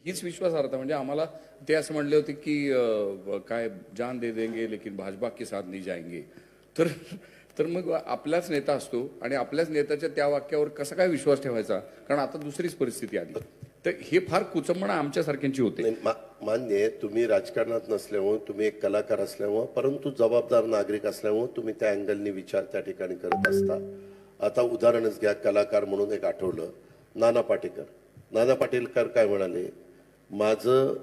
हीच विश्वासार्हता म्हणजे आम्हाला ते असं म्हणले होते की काय जान दे देंगे लेकिन भाजपा के साथ नहीं जाएंगे. तर तर मग आपलाच नेता असतो आणि आपल्याच नेत्याच्या त्या वाक्यावर कसा काय विश्वास ठेवायचा, कारण आता दुसरीच परिस्थिती आली. तर हे फार कुचंबणा आमच्यासारख्यांची होते. नाही, मान्य आहे, तुम्ही राजकारणात नसल्यामुळे, तुम्ही एक कलाकार असल्यामुळे, परंतु जबाबदार नागरिक असल्यामुळे तुम्ही त्या अँगलनी विचार त्या ठिकाणी करत असता. आता उदाहरणच घ्या, कलाकार म्हणून एक आठवलं, नाना पाटेकर. नाना पाटेकर काय म्हणाले, माझं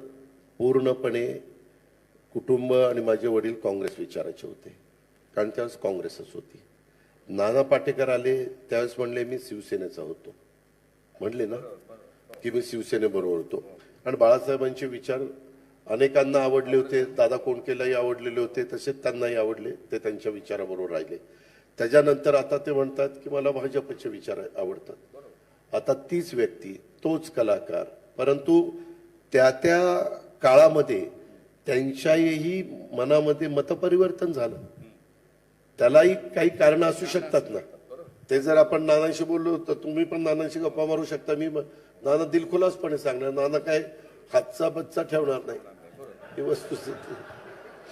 पूर्णपणे कुटुंब आणि माझे वडील काँग्रेस विचाराचे होते, कारण त्यावेळेस काँग्रेसच होती. नाना पाटेकर आले त्यावेळेस म्हणले मी शिवसेनेचा होतो, म्हणले ना की मी शिवसेनेबरोबर होतो. आणि बाळासाहेबांचे विचार अनेकांना आवडले होते, दादा कोंडकेलाही आवडलेले होते, तसेच त्यांनाही आवडले, ते त्यांच्या विचाराबरोबर राहिले. त्याच्यानंतर आता ते म्हणतात की मला भाजपचे विचार आवडतात. आता तीच व्यक्ती, तोच कलाकार, परंतु त्या त्या काळामध्ये त्यांच्याही मनामध्ये मतपरिवर्तन झालं. त्यालाही काही कारण असू शकतात ना. ते जर आपण नानांशी बोललो तर तुम्ही पण नानांशी गप्पा मारू शकता, मी नाना दिलखुलासपणे सांगणार, नाना काय हातचा बच्चा ठेवणार नाही, ही वस्तुस्थिती.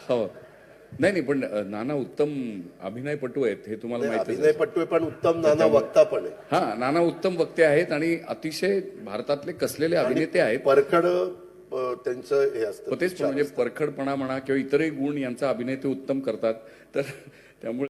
हो, नाही नाही, पण नाना उत्तम अभिनयपटू आहेत हे तुम्हाला माहिती आहे. अभिनयपटू आहे पण उत्तम नाना वक्ता पण आहे. हा, नाना उत्तम वक्ते आहेत आणि अतिशय भारतातले कसलेले अभिनेते आहेत. परखड त्यांचं हे असतं, तेच म्हणजे परखडपणा म्हणा किंवा इतरही गुण यांचा अभिनय ते उत्तम करतात. तर त्यामुळे